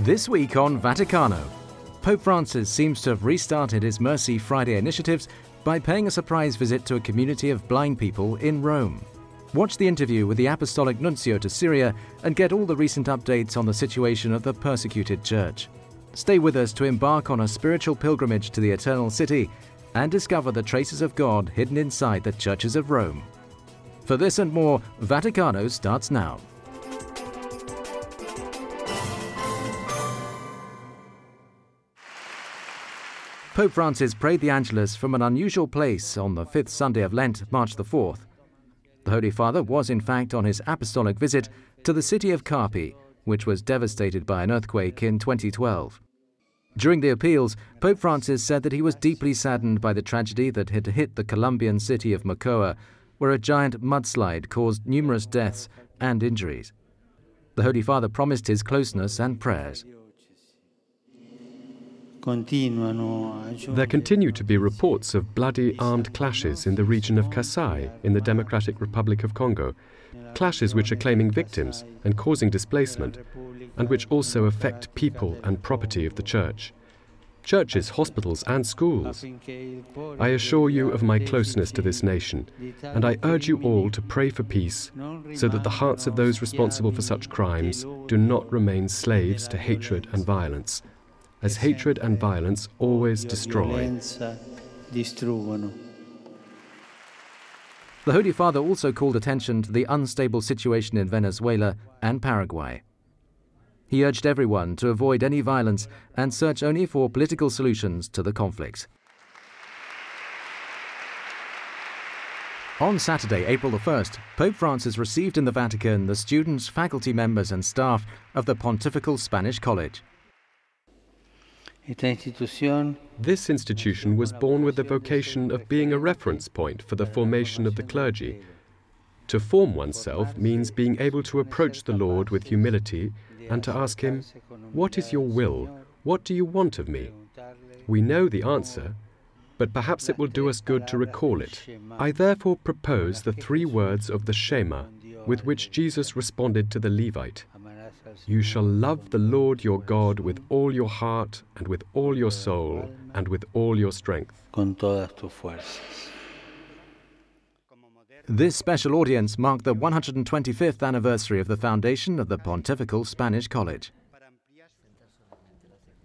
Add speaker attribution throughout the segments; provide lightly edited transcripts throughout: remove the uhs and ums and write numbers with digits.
Speaker 1: This week on Vaticano, Pope Francis seems to have restarted his Mercy Friday initiatives by paying a surprise visit to a community of blind people in Rome. Watch the interview with the Apostolic Nuncio to Syria and get all the recent updates on the situation of the persecuted church. Stay with us to embark on a spiritual pilgrimage to the Eternal City and discover the traces of God hidden inside the churches of Rome. For this and more, Vaticano starts now. Pope Francis prayed the Angelus from an unusual place on the fifth Sunday of Lent, March the 4th. The Holy Father was in fact on his apostolic visit to the city of Carpi, which was devastated by an earthquake in 2012. During the appeals, Pope Francis said that he was deeply saddened by the tragedy that had hit the Colombian city of Mocoa, where a giant mudslide caused numerous deaths and injuries. The Holy Father promised his closeness and prayers.
Speaker 2: There continue to be reports of bloody armed clashes in the region of Kasai in the Democratic Republic of Congo, clashes which are claiming victims and causing displacement, and which also affect people and property of the Church. Churches, hospitals and schools. I assure you of my closeness to this nation, and I urge you all to pray for peace, so that the hearts of those responsible for such crimes do not remain slaves to hatred and violence, as hatred and violence always destroy.
Speaker 1: The Holy Father also called attention to the unstable situation in Venezuela and Paraguay. He urged everyone to avoid any violence and search only for political solutions to the conflicts. On Saturday, April the 1st, Pope Francis received in the Vatican the students, faculty members and staff of the Pontifical Spanish College.
Speaker 2: This institution was born with the vocation of being a reference point for the formation of the clergy. To form oneself means being able to approach the Lord with humility and to ask him, "What is your will? What do you want of me?" We know the answer, but perhaps it will do us good to recall it. I therefore propose the 3 words of the Shema with which Jesus responded to the Levite. You shall love the Lord your God with all your heart and with all your soul and with all your strength.
Speaker 1: This special audience marked the 125th anniversary of the foundation of the Pontifical Spanish College.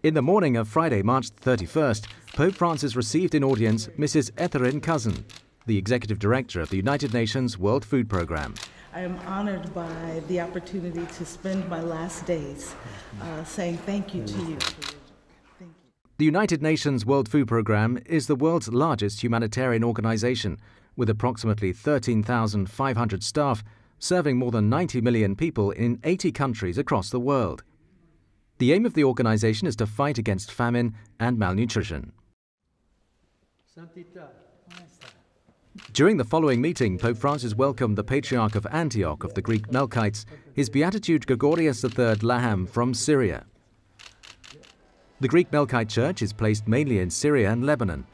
Speaker 1: In the morning of Friday, March 31st, Pope Francis received in audience Mrs. Etherin Cousin, the Executive Director of the United Nations World Food Programme.
Speaker 3: I am honored by the opportunity to spend my last days saying thank you to you.
Speaker 1: The United Nations World Food Programme is the world's largest humanitarian organization, with approximately 13,500 staff serving more than 90 million people in 80 countries across the world. The aim of the organization is to fight against famine and malnutrition. During the following meeting, Pope Francis welcomed the Patriarch of Antioch of the Greek Melkites, His Beatitude Gregorius III Laham from Syria. The Greek Melkite Church is placed mainly in Syria and Lebanon.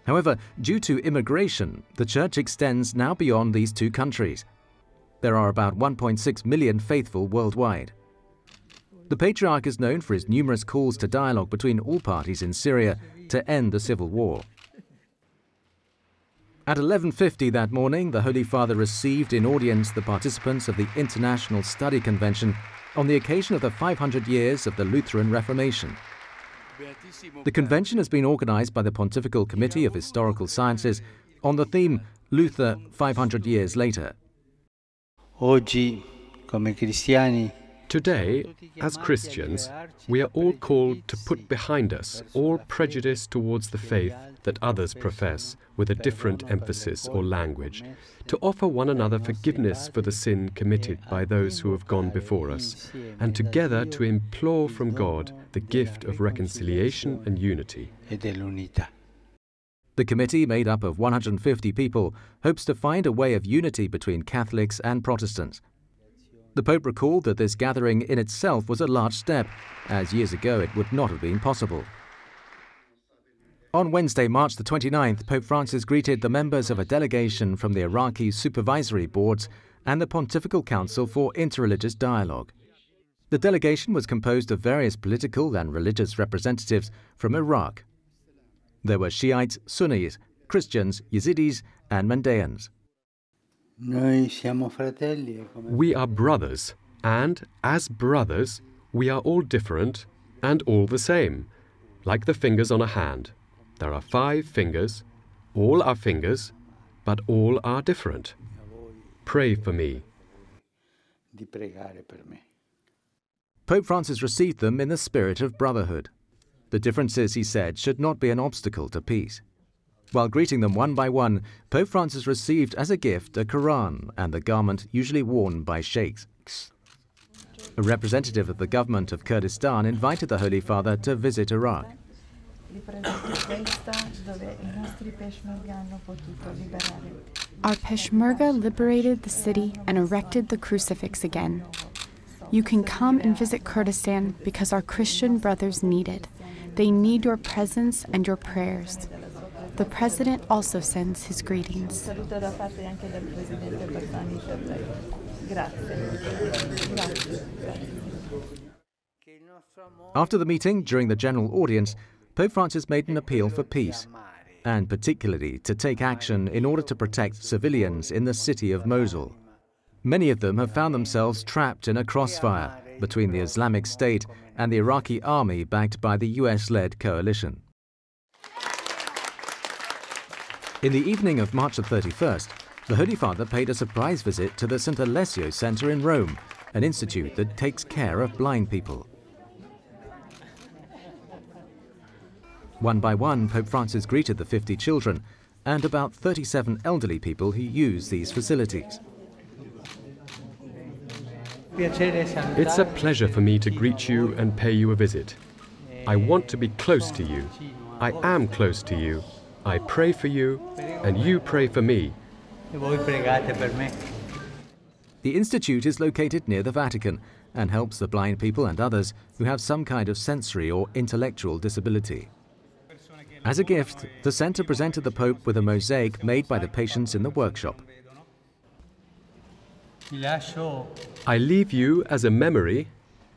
Speaker 1: However, due to immigration, the Church extends now beyond these 2 countries. There are about 1.6 million faithful worldwide. The Patriarch is known for his numerous calls to dialogue between all parties in Syria to end the civil war. At 11:50 that morning, the Holy Father received in audience the participants of the International Study Convention on the occasion of the 500 years of the Lutheran Reformation. The convention has been organized by the Pontifical Committee of Historical Sciences on the theme Luther 500 Years Later.
Speaker 2: Today, as Christians, we are all called to put behind us all prejudice towards the faith that others profess with a different emphasis or language, to offer one another forgiveness for the sin committed by those who have gone before us, and together to implore from God the gift of reconciliation and unity.
Speaker 1: The committee, made up of 150 people, hopes to find a way of unity between Catholics and Protestants. The Pope recalled that this gathering in itself was a large step, as years ago it would not have been possible. On Wednesday, March the 29th, Pope Francis greeted the members of a delegation from the Iraqi supervisory boards and the Pontifical Council for Interreligious Dialogue. The delegation was composed of various political and religious representatives from Iraq. There were Shiites, Sunnis, Christians, Yazidis, and Mandaeans.
Speaker 2: We are brothers, and as brothers, we are all different and all the same, like the fingers on a hand. There are 5 fingers, all are fingers, but all are different. Pray for me.
Speaker 1: Pope Francis received them in the spirit of brotherhood. The differences, he said, should not be an obstacle to peace. While greeting them one by one, Pope Francis received as a gift a Quran and the garment usually worn by sheikhs. A representative of the government of Kurdistan invited the Holy Father to visit Iraq.
Speaker 4: Our Peshmerga liberated the city and erected the crucifix again. You can come and visit Kurdistan because our Christian brothers need it. They need your presence and your prayers. The President also sends his greetings.
Speaker 1: After the meeting, during the general audience, Pope Francis made an appeal for peace, and particularly to take action in order to protect civilians in the city of Mosul. Many of them have found themselves trapped in a crossfire between the Islamic State and the Iraqi army backed by the US-led coalition. In the evening of March the 31st, the Holy Father paid a surprise visit to the St. Alessio Center in Rome, an institute that takes care of blind people. One by one, Pope Francis greeted the 50 children and about 37 elderly people who use these facilities.
Speaker 2: It's a pleasure for me to greet you and pay you a visit. I want to be close to you. I am close to you. I pray for you, and you pray for me.
Speaker 1: The institute is located near the Vatican and helps the blind people and others who have some kind of sensory or intellectual disability. As a gift, the center presented the Pope with a mosaic made by the patients in the workshop.
Speaker 2: I leave you as a memory,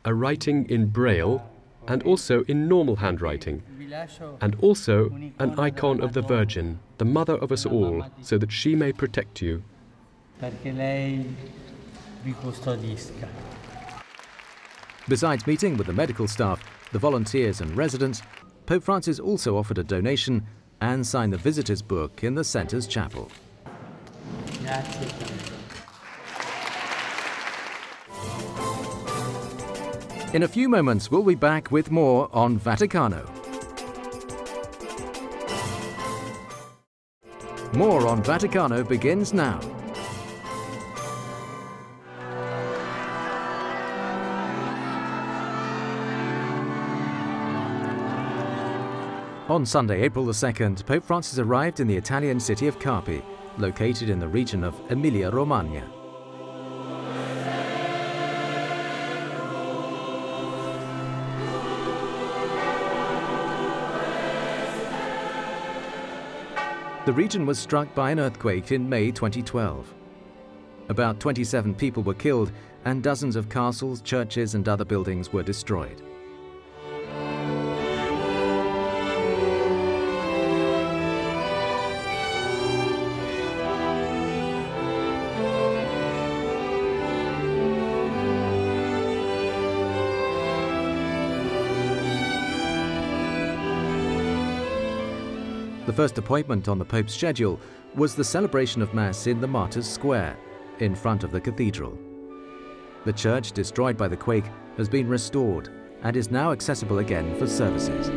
Speaker 2: a writing in Braille, and also in normal handwriting, and also an icon of the Virgin, the mother of us all, so that she may protect you.
Speaker 1: Besides meeting with the medical staff, the volunteers and residents, Pope Francis also offered a donation and signed the visitors' book in the center's chapel. In a few moments, we'll be back with more on Vaticano. More on Vaticano begins now. On Sunday, April the 2nd, Pope Francis arrived in the Italian city of Carpi, located in the region of Emilia-Romagna. The region was struck by an earthquake in May 2012. About 27 people were killed and dozens of castles, churches and other buildings were destroyed. The first appointment on the Pope's schedule was the celebration of Mass in the Martyrs' Square, in front of the cathedral. The church, destroyed by the quake, has been restored and is now accessible again for services.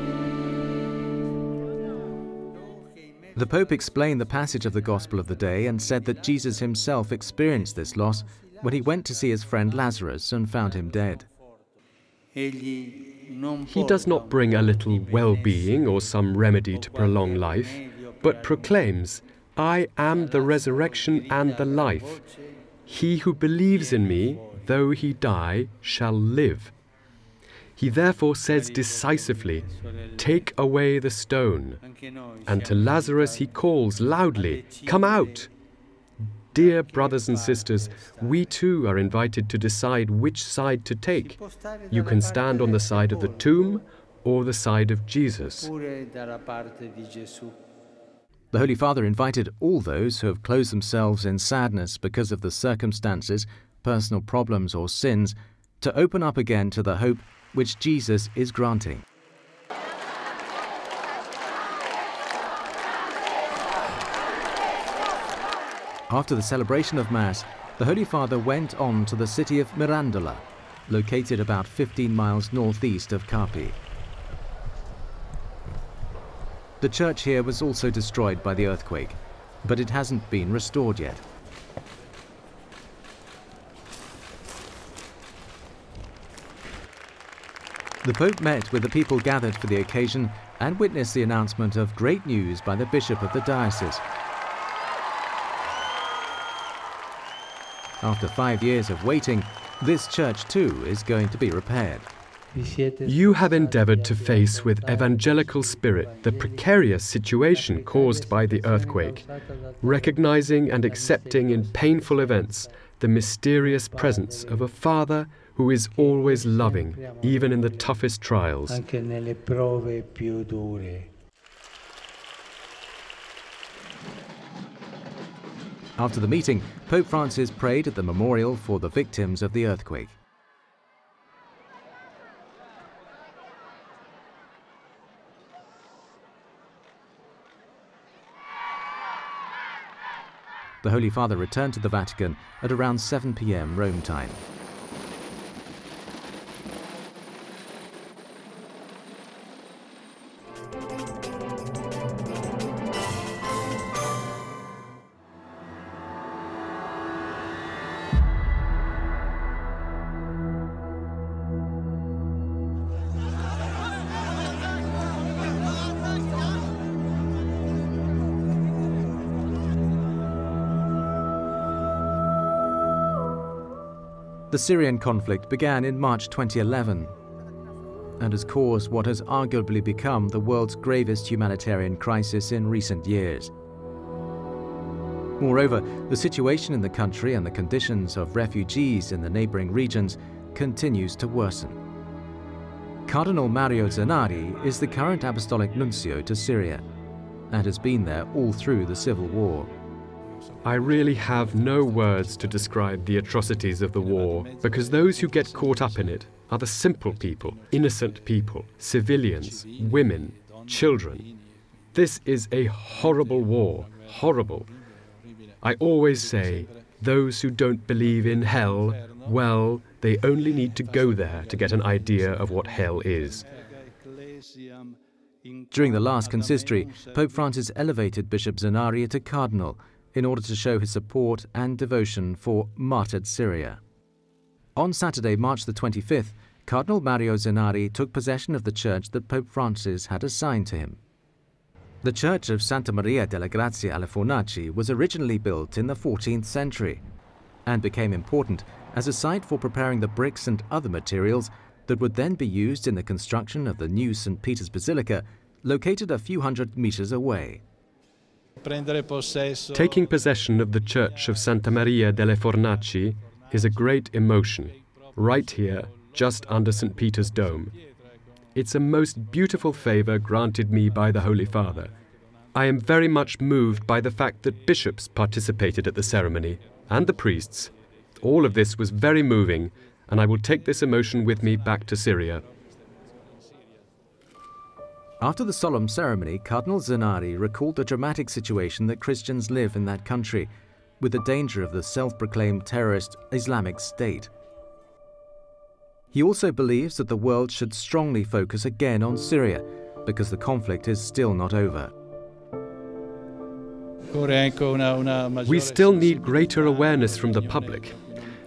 Speaker 1: The Pope explained the passage of the Gospel of the day and said that Jesus himself experienced this loss when he went to see his friend Lazarus and found him dead.
Speaker 2: He does not bring a little well-being or some remedy to prolong life, but proclaims, "I am the resurrection and the life. He who believes in me, though he die, shall live." He therefore says decisively, "Take away the stone." And to Lazarus he calls loudly, "Come out!" dear brothers and sisters, we too are invited to decide which side to take. You can stand on the side of the tomb or the side of Jesus.
Speaker 1: The Holy Father invited all those who have closed themselves in sadness because of the circumstances, personal problems or sins, to open up again to the hope which Jesus is granting. After the celebration of Mass, the Holy Father went on to the city of Mirandola, located about 15 miles northeast of Carpi. The church here was also destroyed by the earthquake, but it hasn't been restored yet. The Pope met with the people gathered for the occasion and witnessed the announcement of great news by the Bishop of the diocese. After 5 years of waiting, this church too is going to be repaired.
Speaker 2: You have endeavored to face with evangelical spirit the precarious situation caused by the earthquake, recognizing and accepting in painful events the mysterious presence of a Father who is always loving, even in the toughest trials.
Speaker 1: After the meeting, Pope Francis prayed at the memorial for the victims of the earthquake. The Holy Father returned to the Vatican at around 7 p.m. Rome time. The Syrian conflict began in March 2011 and has caused what has arguably become the world's gravest humanitarian crisis in recent years. Moreover, the situation in the country and the conditions of refugees in the neighboring regions continues to worsen. Cardinal Mario Zanardi is the current Apostolic Nuncio to Syria and has been there all through the civil war.
Speaker 2: I really have no words to describe the atrocities of the war, because those who get caught up in it are the simple people, innocent people, civilians, women, children. This is a horrible war, horrible. I always say, those who don't believe in hell, well, they only need to go there to get an idea of what hell is.
Speaker 1: During the last consistory, Pope Francis elevated Bishop Zanardi to cardinal in order to show his support and devotion for martyred Syria. On Saturday, March the 25th, Cardinal Mario Zanardi took possession of the church that Pope Francis had assigned to him. The church of Santa Maria delle Grazie alle Fornaci was originally built in the 14th century and became important as a site for preparing the bricks and other materials that would then be used in the construction of the new St. Peter's Basilica, located a few hundred meters away.
Speaker 2: Taking possession of the church of Santa Maria delle Fornaci is a great emotion, right here, just under St. Peter's Dome. It's a most beautiful favor granted me by the Holy Father. I am very much moved by the fact that bishops participated at the ceremony, and the priests. All of this was very moving, and I will take this emotion with me back to Syria.
Speaker 1: After the solemn ceremony, Cardinal Zanardi recalled the dramatic situation that Christians live in that country, with the danger of the self-proclaimed terrorist Islamic State. He also believes that the world should strongly focus again on Syria, because the conflict is still not over.
Speaker 2: We still need greater awareness from the public.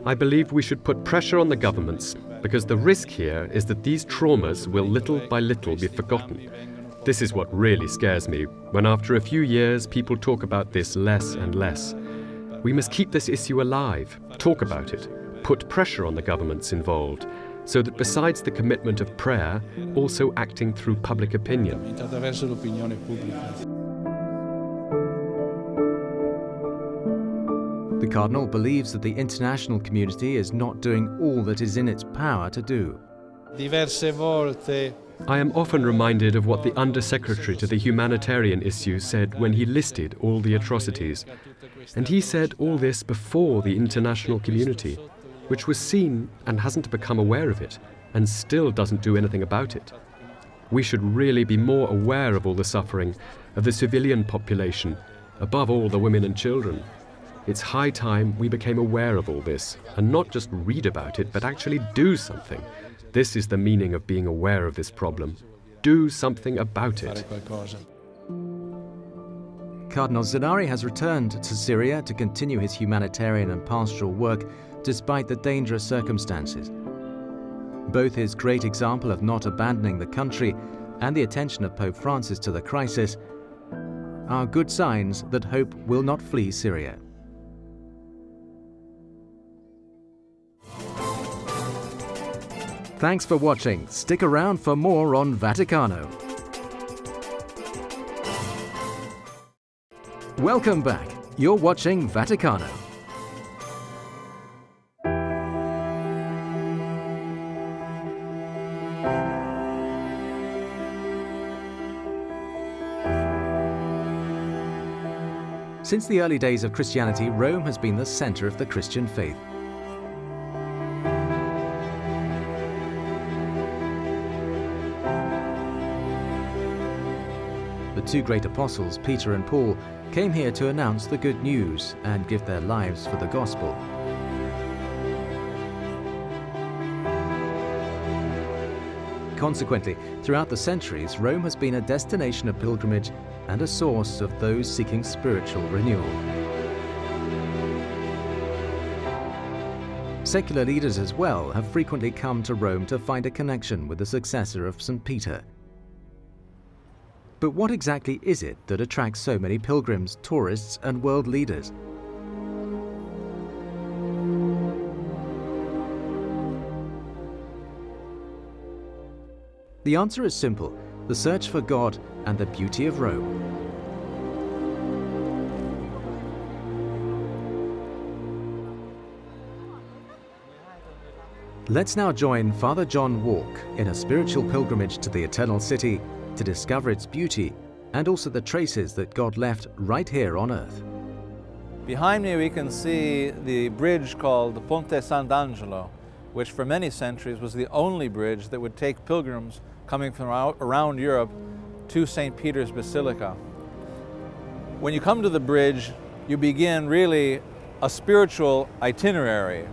Speaker 2: I believe we should put pressure on the governments, because the risk here is that these traumas will little by little be forgotten. This is what really scares me, when after a few years people talk about this less and less. We must keep this issue alive, talk about it, put pressure on the governments involved, so that besides the commitment of prayer, also acting through public opinion.
Speaker 1: The Cardinal believes that the international community is not doing all that is in its power to do.
Speaker 5: Diverse volte
Speaker 2: I am often reminded of what the Undersecretary to the Humanitarian Issue said when he listed all the atrocities. And he said all this before the international community, which was seen and hasn't become aware of it, and still doesn't do anything about it. We should really be more aware of all the suffering of the civilian population, above all the women and children. It's high time we became aware of all this, and not just read about it, but actually do something. This is the meaning of being aware of this problem. Do something about it.
Speaker 1: Cardinal Zinari has returned to Syria to continue his humanitarian and pastoral work despite the dangerous circumstances. Both his great example of not abandoning the country and the attention of Pope Francis to the crisis are good signs that hope will not flee Syria. Thanks for watching. Stick around for more on Vaticano. Welcome back. You're watching Vaticano. Since the early days of Christianity, Rome has been the center of the Christian faith. The two great apostles, Peter and Paul, came here to announce the good news and give their lives for the gospel. Consequently, throughout the centuries, Rome has been a destination of pilgrimage and a source of those seeking spiritual renewal. Secular leaders as well have frequently come to Rome to find a connection with the successor of St. Peter. But what exactly is it that attracts so many pilgrims, tourists, and world leaders? The answer is simple: the search for God and the beauty of Rome. Let's now join Father John Walk in a spiritual pilgrimage to the Eternal City to discover its beauty and also the traces that God left right here on earth.
Speaker 6: Behind me we can see the bridge called the Ponte Sant'Angelo, which for many centuries was the only bridge that would take pilgrims coming from around Europe to St. Peter's Basilica. When you come to the bridge, you begin really a spiritual itinerary.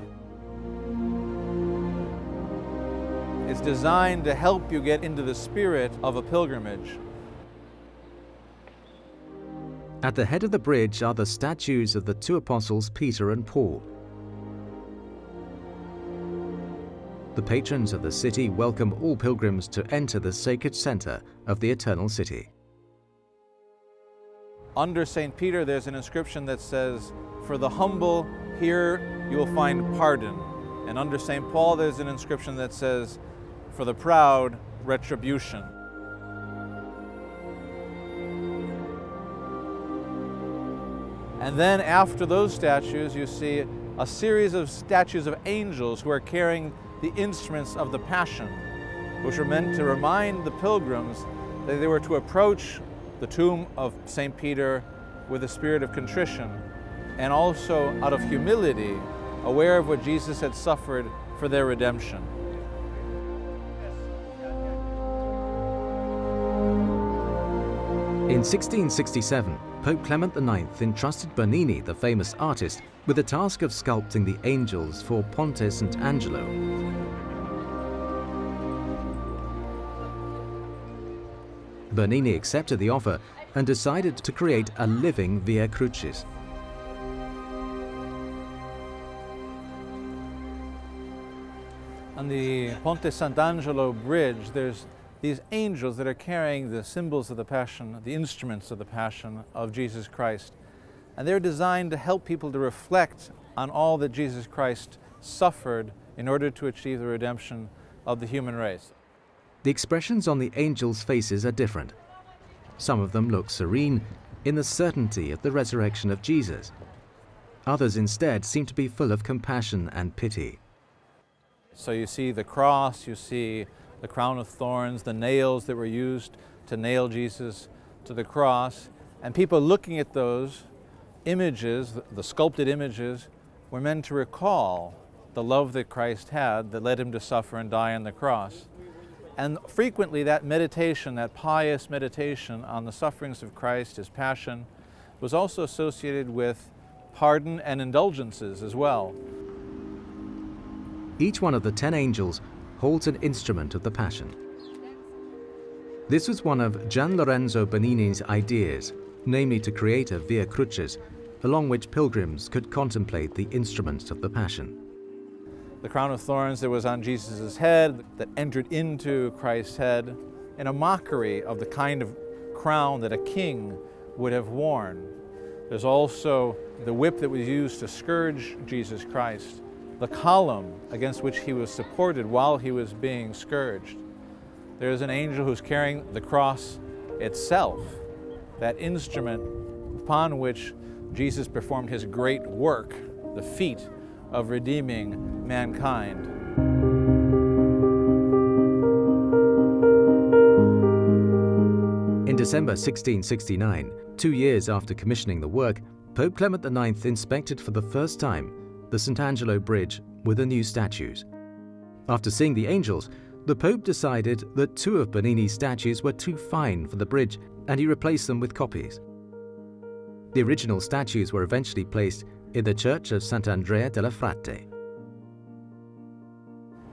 Speaker 6: It's designed to help you get into the spirit of a pilgrimage.
Speaker 1: At the head of the bridge are the statues of the two apostles Peter and Paul. The patrons of the city welcome all pilgrims to enter the sacred center of the Eternal City.
Speaker 6: Under St. Peter there's an inscription that says, "For the humble, here you will find pardon." And under St. Paul there's an inscription that says, "For the proud, retribution." And then after those statues, you see a series of statues of angels who are carrying the instruments of the Passion, which are meant to remind the pilgrims that they were to approach the tomb of St. Peter with a spirit of contrition and also out of humility, aware of what Jesus had suffered for their redemption.
Speaker 1: In 1667, Pope Clement IX entrusted Bernini, the famous artist, with the task of sculpting the angels for Ponte Sant'Angelo. Bernini accepted the offer and decided to create a living Via Crucis.
Speaker 6: On the Ponte Sant'Angelo bridge, there's these angels that are carrying the symbols of the Passion, the instruments of the Passion of Jesus Christ. And they're designed to help people to reflect on all that Jesus Christ suffered in order to achieve the redemption of the human race.
Speaker 1: The expressions on the angels' faces are different. Some of them look serene in the certainty of the resurrection of Jesus. Others instead seem to be full of compassion and pity.
Speaker 6: So you see the cross, you see the crown of thorns, the nails that were used to nail Jesus to the cross, and people looking at those images, the sculpted images, were meant to recall the love that Christ had that led him to suffer and die on the cross. And frequently that meditation, that pious meditation on the sufferings of Christ, his passion, was also associated with pardon and indulgences as well.
Speaker 1: Each one of the 10 angels holds an instrument of the Passion. This was one of Gian Lorenzo Bernini's ideas, namely to create a Via Crucis along which pilgrims could contemplate the instruments of the Passion.
Speaker 6: The crown of thorns that was on Jesus' head, that entered into Christ's head, in a mockery of the kind of crown that a king would have worn. There's also the whip that was used to scourge Jesus Christ, the column against which he was supported while he was being scourged. There's an angel who's carrying the cross itself, that instrument upon which Jesus performed his great work, the feat of redeeming mankind.
Speaker 1: In December 1669, 2 years after commissioning the work, Pope Clement IX inspected for the first time the St. Angelo Bridge with the new statues. After seeing the angels, the Pope decided that 2 of Bernini's statues were too fine for the bridge, and he replaced them with copies. The original statues were eventually placed in the church of Sant'Andrea della Frate.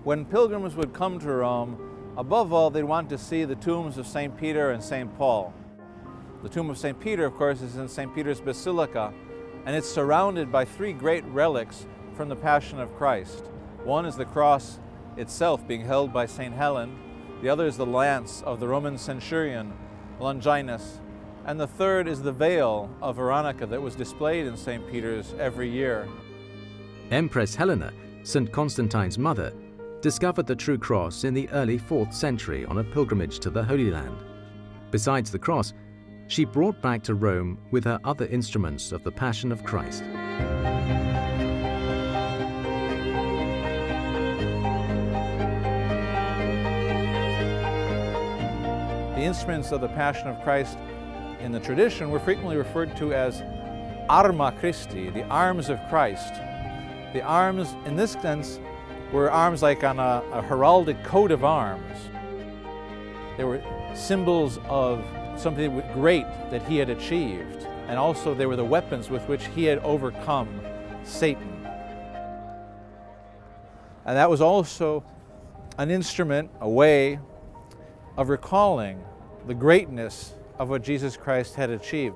Speaker 6: When pilgrims would come to Rome, above all, they'd want to see the tombs of St. Peter and St. Paul. The tomb of St. Peter, of course, is in St. Peter's Basilica, and it's surrounded by 3 great relics from the Passion of Christ. One is the cross itself being held by St. Helen, the other is the lance of the Roman centurion Longinus, and the third is the veil of Veronica that was displayed in St. Peter's every year.
Speaker 1: Empress Helena, St. Constantine's mother, discovered the true cross in the early 4th century on a pilgrimage to the Holy Land. Besides the cross, she brought back to Rome with her other instruments of the Passion of Christ.
Speaker 6: The instruments of the Passion of Christ in the tradition were frequently referred to as arma Christi, the arms of Christ. The arms, in this sense, were arms like on a heraldic coat of arms. They were symbols of something great that he had achieved, and also they were the weapons with which he had overcome Satan. And that was also an instrument, a way of recalling the greatness of what Jesus Christ had achieved.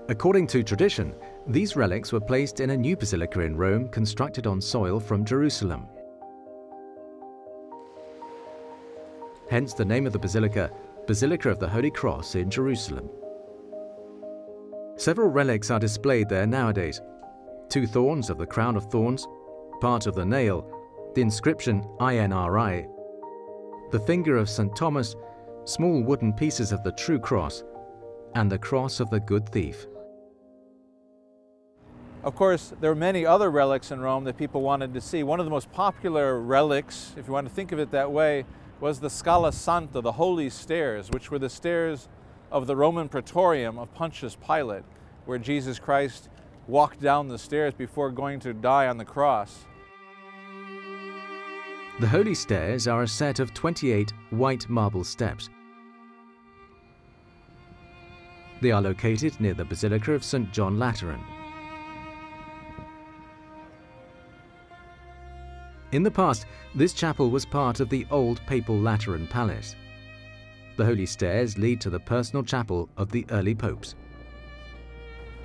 Speaker 1: According to tradition, these relics were placed in a new basilica in Rome constructed on soil from Jerusalem. Hence the name of the basilica, Basilica of the Holy Cross in Jerusalem. Several relics are displayed there nowadays. 2 thorns of the crown of thorns, part of the nail, the inscription INRI, the finger of St. Thomas, small wooden pieces of the true cross, and the cross of the good thief.
Speaker 6: Of course, there were many other relics in Rome that people wanted to see. One of the most popular relics, if you want to think of it that way, was the Scala Santa, the Holy Stairs, which were the stairs of the Roman Praetorium of Pontius Pilate, where Jesus Christ walked down the stairs before going to die on the cross.
Speaker 1: The Holy Stairs are a set of 28 white marble steps. They are located near the Basilica of St. John Lateran. In the past, this chapel was part of the old Papal Lateran Palace. The Holy Stairs lead to the personal chapel of the early popes.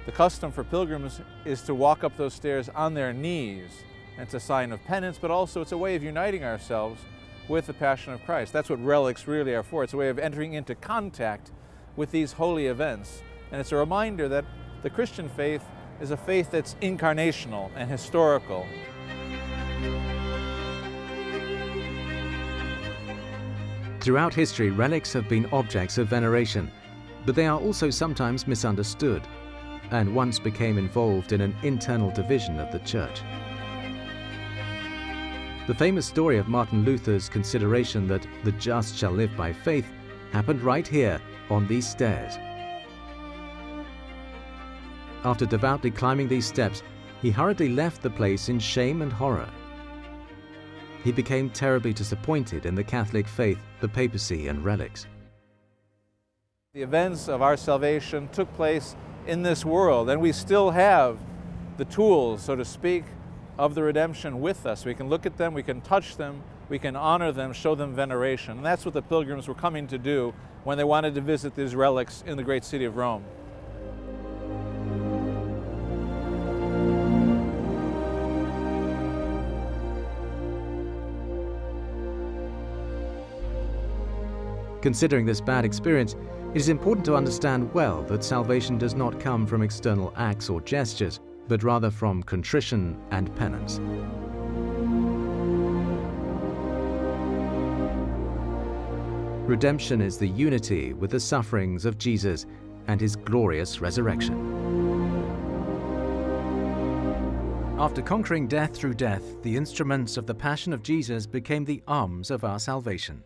Speaker 6: The custom for pilgrims is to walk up those stairs on their knees. It's a sign of penance, but also it's a way of uniting ourselves with the Passion of Christ. That's what relics really are for. It's a way of entering into contact with these holy events. And it's a reminder that the Christian faith is a faith that's incarnational and historical.
Speaker 1: Throughout history, relics have been objects of veneration, but they are also sometimes misunderstood. and once became involved in an internal division of the Church. The famous story of Martin Luther's consideration that the just shall live by faith happened right here on these stairs. After devoutly climbing these steps, he hurriedly left the place in shame and horror. He became terribly disappointed in the Catholic faith, the papacy, and relics.
Speaker 6: The events of our salvation took place in this world, and we still have the tools, so to speak, of the redemption with us. We can look at them, we can touch them, we can honor them, show them veneration. And that's what the pilgrims were coming to do when they wanted to visit these relics in the great city of Rome.
Speaker 1: Considering this bad experience, it is important to understand well that salvation does not come from external acts or gestures, but rather from contrition and penance. Redemption is the unity with the sufferings of Jesus and his glorious resurrection. After conquering death through death, the instruments of the Passion of Jesus became the arms of our salvation.